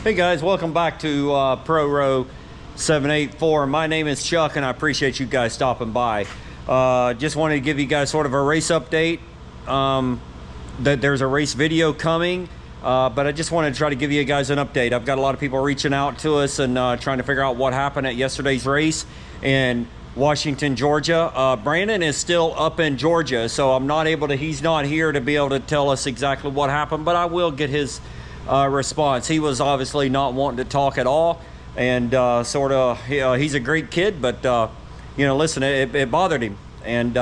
Hey guys, welcome back to Pro Row 784. My name is Chuck and I appreciate you guys stopping by. Just wanted to give you guys sort of a race update. That there's a race video coming, but I just wanted to try to give you guys an update. I've got a lot of people reaching out to us and trying to figure out what happened at yesterday's race in Washington, Georgia. Brandon is still up in Georgia, so I'm not able to, he's not here to be able to tell us exactly what happened, but I will get his response. He was obviously not wanting to talk at all, and he's a great kid, but listen, it bothered him, and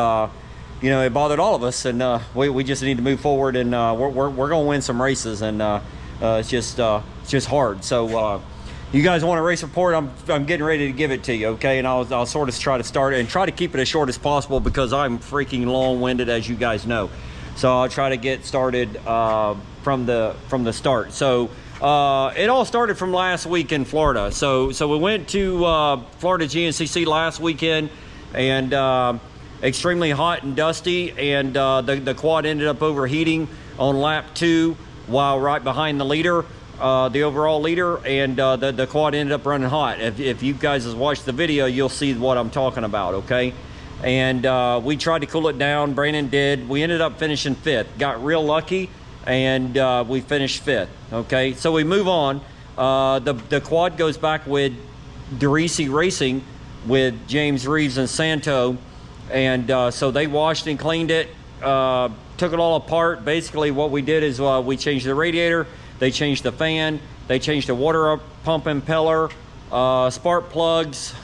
it bothered all of us, and we just need to move forward, and we're gonna win some races, and it's just hard. So you guys want a race report? I'm getting ready to give it to you, okay? And I'll sort of try to start it and try to keep it as short as possible because I'm freaking long-winded, as you guys know. So I'll try to get started from the start. So it all started from last week in Florida. So we went to Florida GNCC last weekend, and extremely hot and dusty, and the quad ended up overheating on lap 2 while right behind the leader, the overall leader, and the quad ended up running hot. If you guys have watched the video, you'll see what I'm talking about, okay? And we tried to cool it down. Brandon did. We ended up finishing 5th. Got real lucky, and we finished 5th. Okay, so we move on. The quad goes back with DeRisi Racing with James Reeves and Santo, and so they washed and cleaned it, took it all apart. Basically, what we did is we changed the radiator, they changed the fan, they changed the water pump impeller, spark plugs.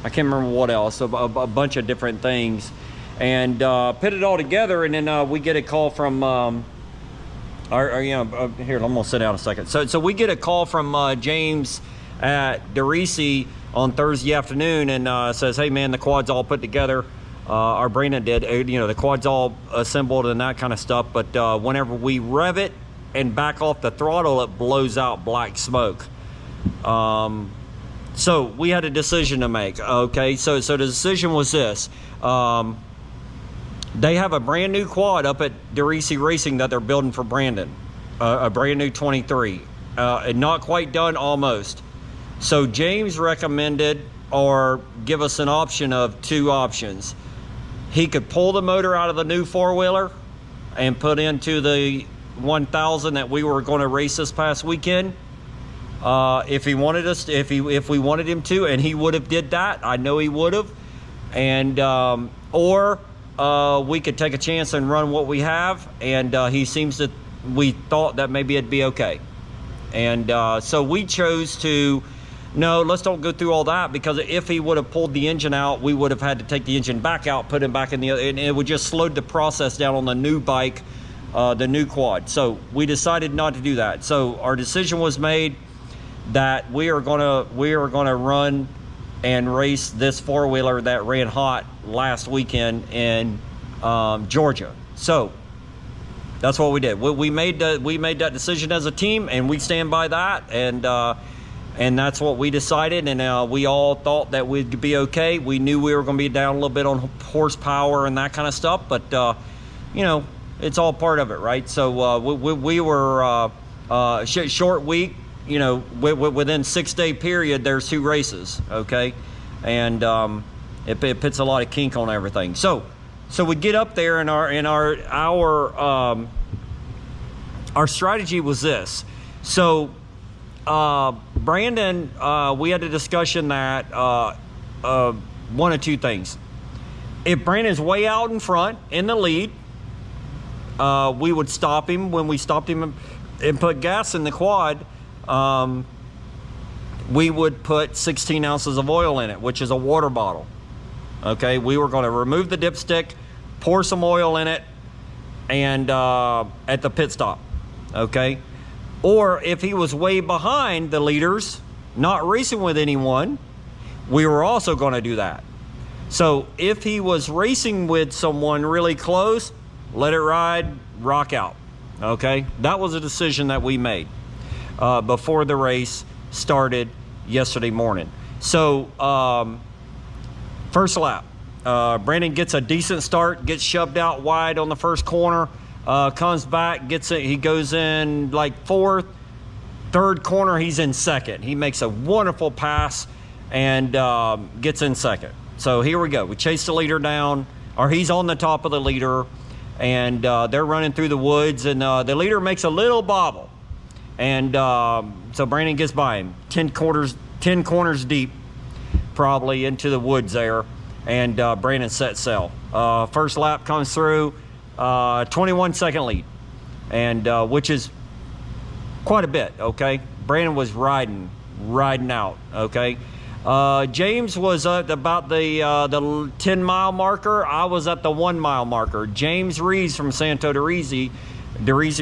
I can't remember what else, a bunch of different things, and put it all together, and then we get a call from here, I'm gonna sit down a second. So we get a call from James at DeRisi on Thursday afternoon, and says, hey man, the quad's all put together. Our Brandon did, the quad's all assembled and that kind of stuff, but whenever we rev it and back off the throttle, it blows out black smoke. So we had a decision to make, okay? So the decision was this. They have a brand new quad up at DeRisi Racing that they're building for Brandon, a brand new 23, and not quite done, almost. So James recommended, or give us an option of 2 options. He could pull the motor out of the new 4-wheeler and put into the 1000 that we were going to race this past weekend. If he wanted us, if we wanted him to, and he would have did that. I know he would have, and or we could take a chance and run what we have. And he seems that we thought that maybe it'd be okay, and so we chose to. No, let's don't go through all that, because if he would have pulled the engine out, we would have had to take the engine back out, put him back in the other, and it would just slowed the process down on the new bike, the new quad. So we decided not to do that. So our decision was made that we are gonna run and race this 4-wheeler that ran hot last weekend in Georgia. So that's what we did. We made that decision as a team, and we stand by that, and that's what we decided, and we all thought that we'd be okay. We knew we were going to be down a little bit on horsepower and that kind of stuff, but it's all part of it, right? So we were short week. Within 6-day period, there's 2 races, okay, and it puts a lot of kink on everything. So we get up there, and our strategy was this. So Brandon, we had a discussion that one of 2 things. If Brandon's way out in front in the lead, we would stop him. When we stopped him and put gas in the quad, we would put 16 ounces of oil in it, which is a water bottle. Okay, we were going to remove the dipstick, pour some oil in it, and at the pit stop. Okay, or if he was way behind the leaders, not racing with anyone, we were also going to do that. So if he was racing with someone really close, let it ride, rock out. Okay, that was a decision that we made before the race started yesterday morning. So first lap, Brandon gets a decent start, gets shoved out wide on the first corner, comes back, gets it, he goes in like 4th, Third corner, he's in second. He makes a wonderful pass and gets in second. So here we go. We chase the leader down, or he's on the top of the leader, and they're running through the woods, and the leader makes a little bobble. And so Brandon gets by him, 10 corners deep, probably into the woods there, and Brandon set sail. First lap comes through, 21-second lead, and which is quite a bit, okay? Brandon was riding out, okay? James was at about the 10-mile marker. I was at the 1-mile marker. James Reeves from Santo DeRisi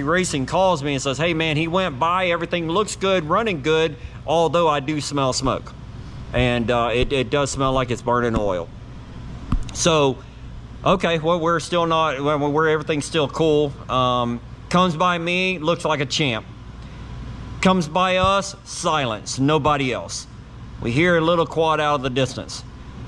Racing calls me and says, hey man, he went by, everything looks good, running good, although I do smell smoke. And it does smell like it's burning oil. So, okay, well, we're still not, everything's still cool. Comes by me, looks like a champ. Comes by us, silence, nobody else. We hear a little quad out of the distance.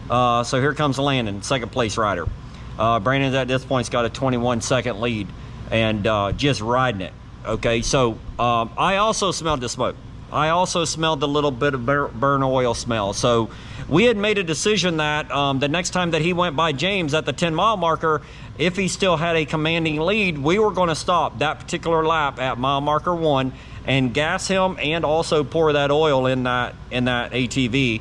So here comes Landon, second place rider. Brandon at this point's got a 21-second lead and just riding it. Okay, so I also smelled the smoke. I also smelled the little bit of burn oil smell. So we had made a decision that the next time that he went by James at the 10-mile marker, if he still had a commanding lead, we were going to stop that particular lap at mile marker 1 and gas him and also pour that oil in that ATV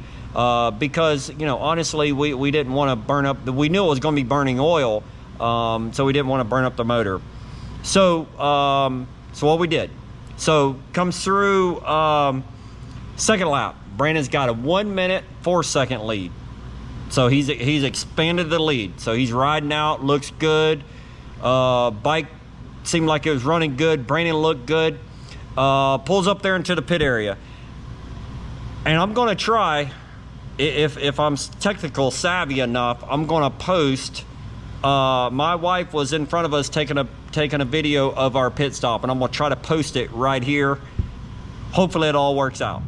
because, you know, honestly, we didn't want to burn up, we knew it was going to be burning oil, so we didn't want to burn up the motor. So what we did, so comes through second lap, Brandon's got a 1-minute 4-second lead. So he's expanded the lead. So he's riding out, looks good. Bike seemed like it was running good. Brandon looked good. Pulls up there into the pit area. And I'm going to try, if I'm technical savvy enough, I'm going to post. My wife was in front of us taking a video of our pit stop, and I'm going to try to post it right here. Hopefully it all works out.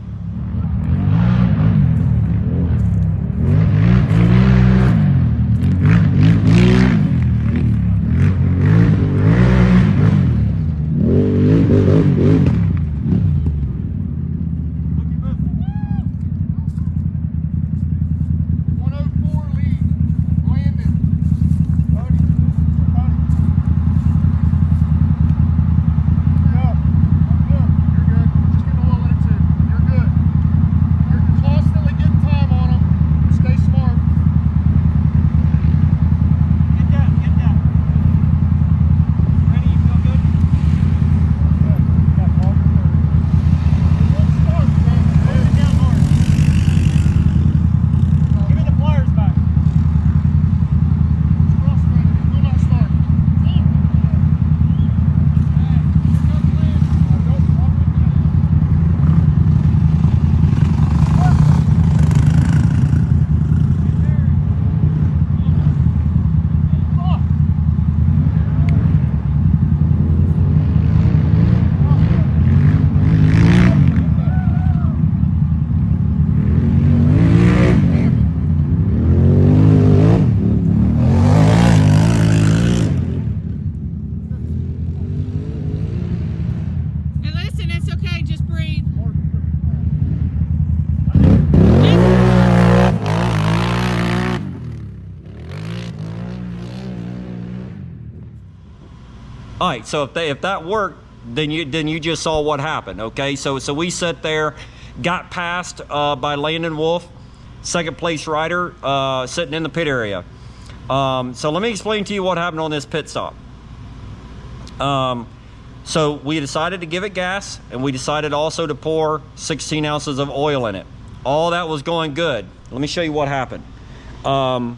All right, so if that worked, then you just saw what happened, okay? So we sat there, got passed by Landon Wolf, second place rider, sitting in the pit area. So let me explain to you what happened on this pit stop. So we decided to give it gas, and we decided also to pour 16 ounces of oil in it. All that was going good. Let me show you what happened. And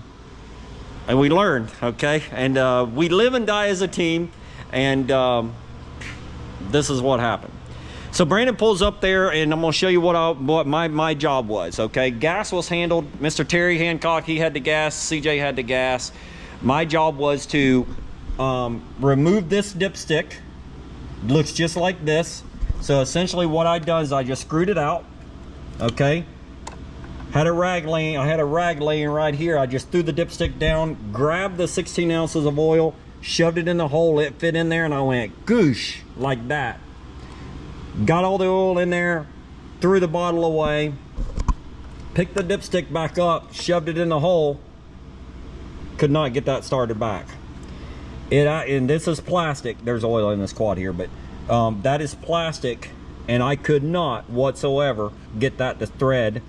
we learned, okay? And we live and die as a team. And this is what happened. So Brandon pulls up there, and I'm going to show you what my job was, okay? Gas was handled. Mr. Terry Hancock, he had the gas. CJ had the gas. My job was to remove this dipstick. Looks just like this. So essentially what I done is I just screwed it out, okay? I had a rag laying right here. I just threw the dipstick down, grabbed the 16 ounces of oil, shoved it in the hole, it fit in there, and I went goosh like that. Got all the oil in there, threw the bottle away, picked the dipstick back up, shoved it in the hole. Could not get that started back. And this is plastic. There's oil in this quad here, but that is plastic, and I could not whatsoever get that to thread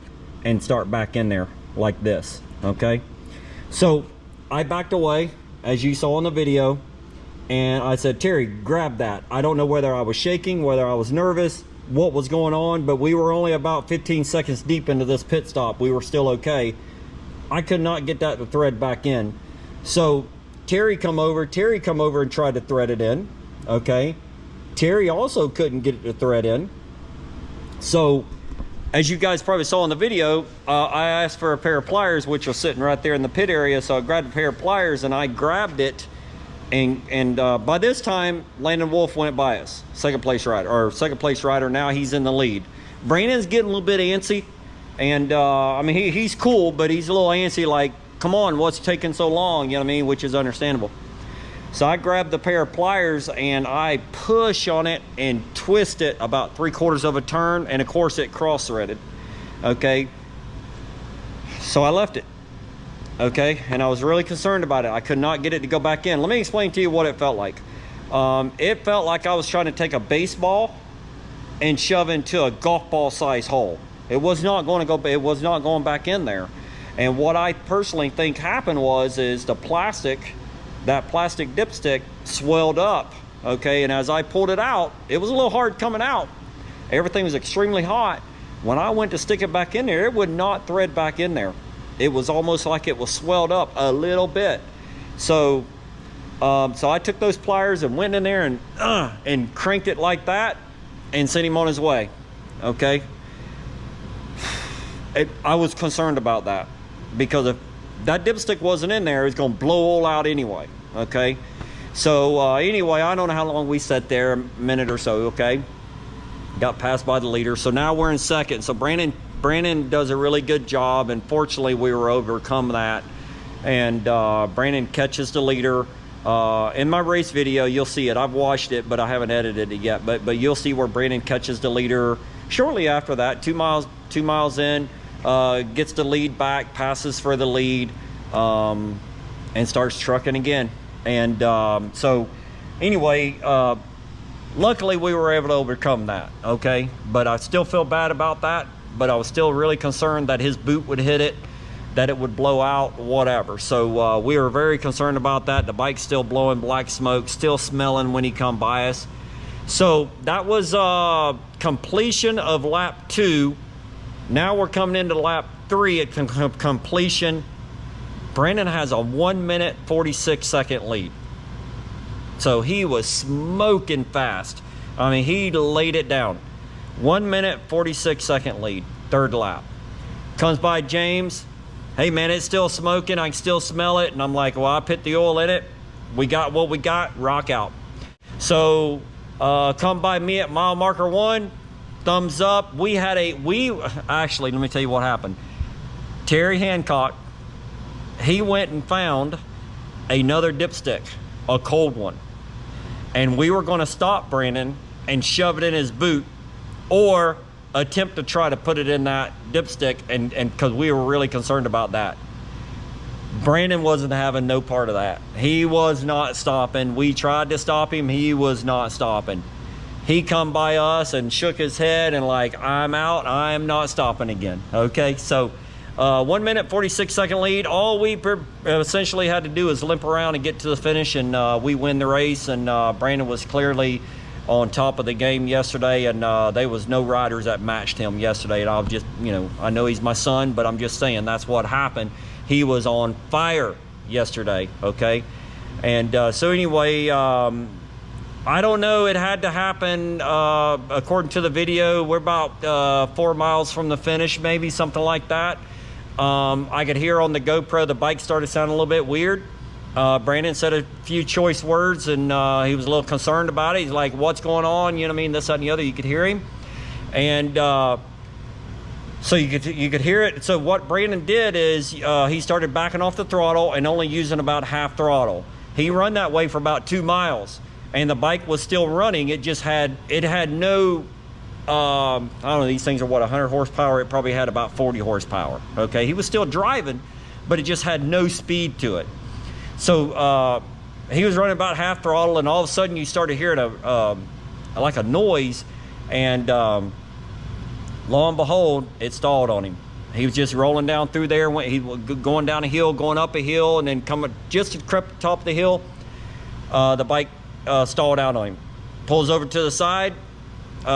and start back in there like this. Okay, so I backed away, as you saw in the video, and I said, Terry, grab that. I don't know whether I was shaking, whether I was nervous, what was going on, but we were only about 15 seconds deep into this pit stop. We were still okay. I could not get that to thread back in. So Terry come over and tried to thread it in. Okay, Terry also couldn't get it to thread in. So as you guys probably saw in the video, I asked for a pair of pliers, which was sitting right there in the pit area. So I grabbed a pair of pliers and I grabbed it, and by this time Landon Wolf went by us, second place rider. Now he's in the lead. Brandon's getting a little bit antsy, and I mean he's cool, but he's a little antsy, like, come on, what's taking so long? You know what I mean? Which is understandable. So I grabbed the pair of pliers and I push on it and twist it about 3/4 of a turn, and of course it cross threaded. Okay, so I left it. Okay, and I was really concerned about it. I could not get it to go back in. Let me explain to you what it felt like. It felt like I was trying to take a baseball and shove into a golf ball size hole. It was not going to go. It was not going back in there. And what I personally think happened is the plastic, that plastic dipstick swelled up. Okay, and as I pulled it out, it was a little hard coming out. Everything was extremely hot. When I went to stick it back in there, it would not thread back in there. It was almost like it was swelled up a little bit. So I took those pliers and went in there and cranked it like that and sent him on his way. Okay, I was concerned about that, because if that dipstick wasn't in there, it's going to blow all out anyway. Okay, so anyway, I don't know how long we sat there, a minute or so. Okay, got passed by the leader, so now we're in second. So Brandon does a really good job, and fortunately we were overcome that, and Brandon catches the leader. In my race video you'll see it. I've watched it, but I haven't edited it yet, but you'll see where Brandon catches the leader shortly after that. 2 miles in, gets the lead back, passes for the lead, and starts trucking again. And so anyway, luckily we were able to overcome that. Okay, but I still feel bad about that, but I was still really concerned that his boot would hit it, that it would blow out, whatever. So we were very concerned about that. The bike's still blowing black smoke, still smelling when he come by us. So that was completion of lap 2. Now we're coming into lap 3 at completion. Brandon has a 1 minute 46 second lead. So he was smoking fast. I mean, he laid it down. 1 minute 46 second lead, third lap. Comes by James. Hey man, it's still smoking. I can still smell it. And I'm like, well, I put the oil in it. We got what we got, rock out. So come by me at mile marker 1, thumbs up. Actually, let me tell you what happened. Terry Hancock, he went and found another dipstick, a cold one. And we were gonna stop Brandon and shove it in his boot, or attempt to try to put it in that dipstick, and because we were really concerned about that. Brandon wasn't having no part of that. He was not stopping. We tried to stop him. He was not stopping. He come by us and shook his head and like, I'm out. I am not stopping again. Okay, so 1 minute 46 second lead. All we essentially had to do is limp around and get to the finish, and we win the race. And Brandon was clearly on top of the game yesterday, and there was no riders that matched him yesterday. And I'll just, I know he's my son, but I'm just saying that's what happened. He was on fire yesterday. Okay, and so anyway, I don't know, it had to happen. According to the video, we're about 4 miles from the finish, maybe something like that. I could hear on the GoPro the bike started sounding a little bit weird. Brandon said a few choice words, and he was a little concerned about it. He's like, what's going on? You know what I mean? This, that, and the other. You could hear him. And so you could hear it. So what Brandon did is he started backing off the throttle and only using about half throttle. He run that way for about 2 miles, and the bike was still running. It just had no I don't know, these things are what, 100 horsepower? It probably had about 40 horsepower. Okay, he was still driving, but it just had no speed to it. So he was running about half throttle, and all of a sudden you started hearing like a noise, and lo and behold, it stalled on him. He was just rolling down through there. He was going down a hill, going up a hill, and then coming just to the top of the hill. The bike stalled out on him. Pulls over to the side. You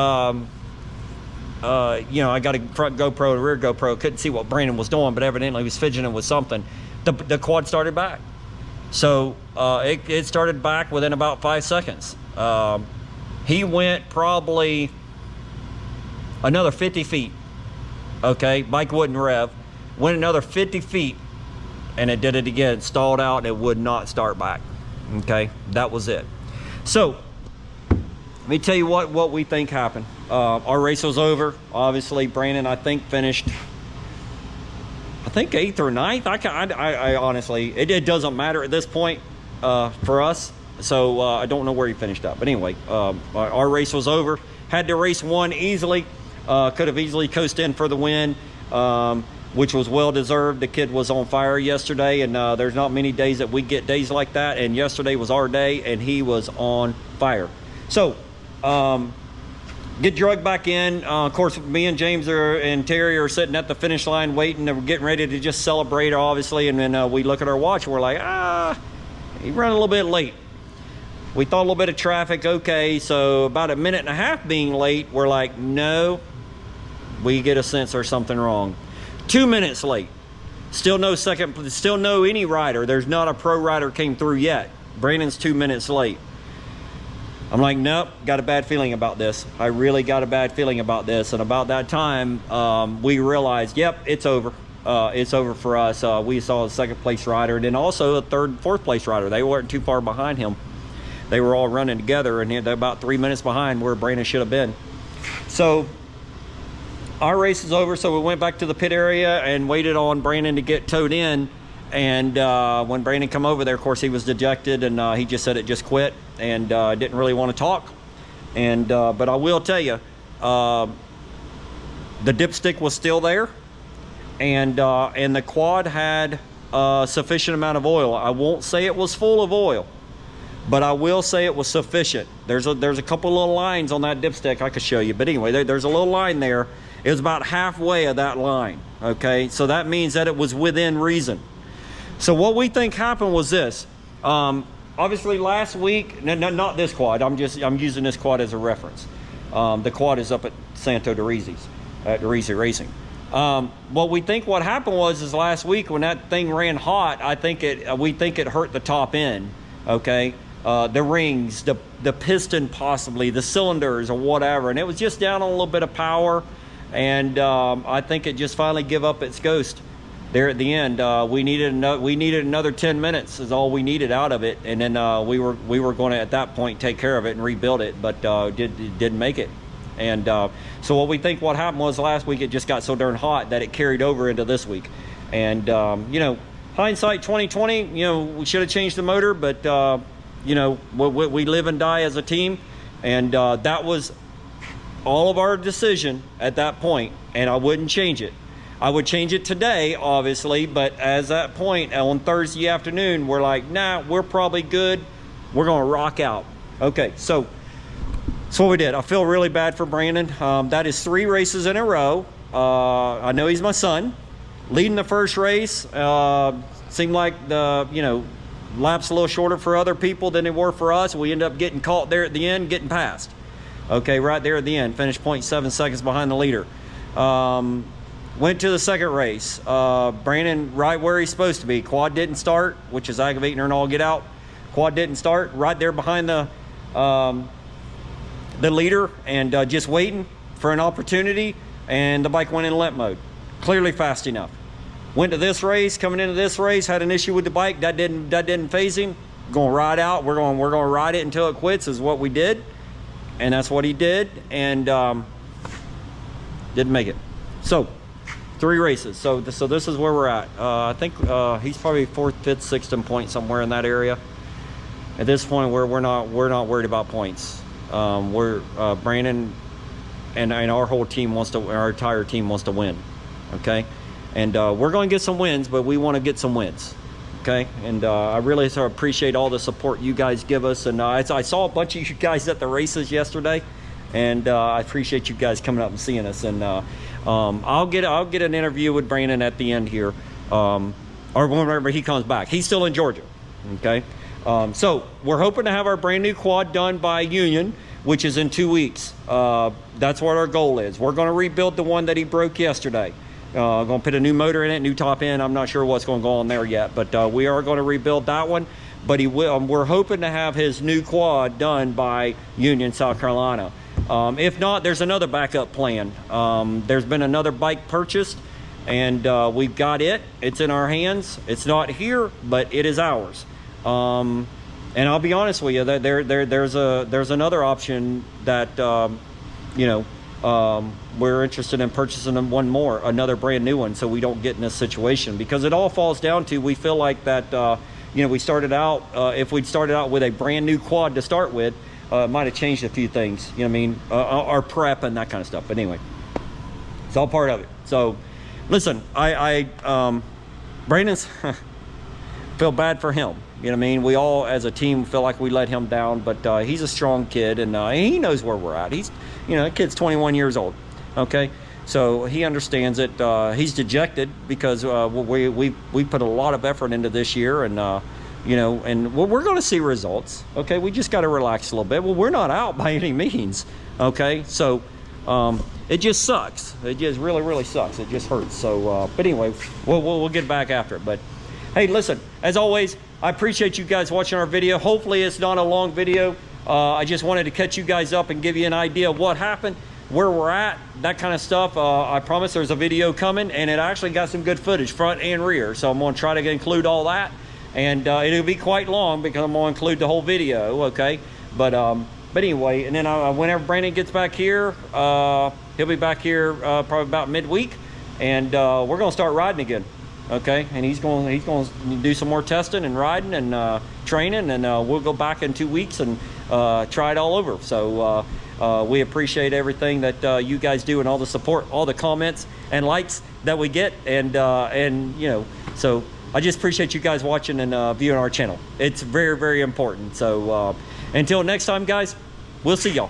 know, I got a front GoPro, a rear GoPro. Couldn't see what Brandon was doing, but evidently he was fidgeting with something. The quad started back. So it started back within about 5 seconds. He went probably another 50 feet. Okay, bike wouldn't rev. Went another 50 feet, and it did it again. Stalled out, and it would not start back. Okay, that was it. So let me tell you what we think happened. Our race was over. Obviously, Brandon, I think, finished, I think, 8th or 9th. I honestly, it doesn't matter at this point for us. So I don't know where he finished up. But anyway, our race was over. Had the race won easily. Could have easily coasted in for the win, which was well deserved. The kid was on fire yesterday, and there's not many days that we get days like that. And yesterday was our day, and he was on fire. So get drugged back in. Of course, me and James and Terry are sitting at the finish line waiting. We're getting ready to just celebrate, obviously. And then we look at our watch, and we're like, he ran a little bit late. We thought a little bit of traffic, okay. So about a minute and a half being late, we're like, no, we get a sense there's something wrong. 2 minutes late. Still no any rider. There's not a pro rider came through yet. Brandon's 2 minutes late. I'm like, nope, got a bad feeling about this. I really got a bad feeling about this. And about that time, we realized, yep, it's over. It's over for us. We saw a second place rider, and then also a third, fourth place rider. They weren't too far behind him. They were all running together, and they're about 3 minutes behind where Brandon should have been. So our race is over, so we went back to the pit area and waited on Brandon to get towed in. And when Brandon come over there, of course, he was dejected, and he just said it just quit, and didn't really want to talk. And but I will tell you, the dipstick was still there, and the quad had a sufficient amount of oil. I won't say it was full of oil, but I will say it was sufficient. There's a couple little lines on that dipstick I could show you, but anyway, there's a little line there. It was about halfway of that line. Okay, so that means that it was within reason. So what we think happened was this. Obviously last week, not this quad, I'm using this quad as a reference. The quad is up at Santo DeRisi's, at DeRisi Racing. What we think what happened was last week when that thing ran hot, we think it hurt the top end. Okay, the rings, the piston, possibly the cylinders or whatever, and it was just down on a little bit of power, and I think it just finally give up its ghost there at the end. We needed another 10 minutes is all we needed out of it, and then we were going to at that point take care of it and rebuild it, but didn't make it. And so what we think what happened was last week it just got so darn hot that it carried over into this week. And you know, hindsight 2020, you know, we should have changed the motor, but you know, we live and die as a team, and that was all of our decision at that point, and I wouldn't change it. I would change it today, obviously, but as that point on Thursday afternoon, we're like, nah, we're probably good. We're gonna rock out. Okay, so that's what we did. I feel really bad for Brandon. That is 3 races in a row. I know he's my son. Leading the first race, seemed like the, you know, laps a little shorter for other people than they were for us. We ended up getting caught there at the end, getting passed. Okay, right there at the end, finished 0.7 seconds behind the leader. Went to the second race. Brandon right where he's supposed to be. Quad didn't start, which is aggravating her and all get out. Quad didn't start, right there behind the leader, and just waiting for an opportunity, and the bike went in limp mode. Clearly fast enough. Went to this race, coming into this race, had an issue with the bike. That didn't phase him. Gonna ride out. We're gonna ride it until it quits is what we did, and that's what he did, and didn't make it. So 3 races. So this is where we're at. I think he's probably 4th, 5th, 6th in points, somewhere in that area. At this point, we're not worried about points. Brandon and our whole team wants to, our entire team wants to win. Okay, and we're going to get some wins, but we want to get some wins. Okay, and I really sort of appreciate all the support you guys give us, and I saw a bunch of you guys at the races yesterday, and I appreciate you guys coming up and seeing us. And I'll get an interview with Brandon at the end here, or whenever he comes back. He's still in Georgia. Okay, so we're hoping to have our brand new quad done by Union, which is in 2 weeks. That's what our goal is. We're going to rebuild the one that he broke yesterday. Going to put a new motor in it, new top end. I'm not sure what's going to go on there yet, but we are going to rebuild that one. But we're hoping to have his new quad done by Union, South Carolina. If not, there's another backup plan. There's been another bike purchased, and we've got it. It's in our hands. It's not here, but it is ours. And I'll be honest with you, there's another option that you know, we're interested in purchasing another brand new one, so we don't get in this situation, because it all falls down to, we feel like that you know, we started out, if we'd started out with a brand new quad to start with, it might have changed a few things, you know what I mean, our prep and that kind of stuff. But anyway, it's all part of it. So listen, Brandon's feel bad for him. You know what I mean? We all, as a team, feel like we let him down, but he's a strong kid, and he knows where we're at. He's, you know, that kid's 21 years old, okay? So he understands it. He's dejected because we put a lot of effort into this year, and, you know, and we're going to see results, okay? We just got to relax a little bit. Well, we're not out by any means, okay? So it just sucks. It just really, really sucks. It just hurts. So, but anyway, we'll get back after it. But hey, listen, as always, I appreciate you guys watching our video. Hopefully it's not a long video. I just wanted to catch you guys up and give you an idea of what happened, where we're at, that kind of stuff. I promise there's a video coming, and it actually got some good footage, front and rear. So I'm going to try to include all that, and it'll be quite long because I'm going to include the whole video, okay? But anyway, and then whenever Brandon gets back here, he'll be back here probably about midweek, and we're going to start riding again. Okay, and he's going to do some more testing and riding and training, and we'll go back in 2 weeks and try it all over. So we appreciate everything that you guys do, and all the support, all the comments and likes that we get, and you know, so I just appreciate you guys watching and viewing our channel. It's very, very important. So until next time, guys, we'll see y'all.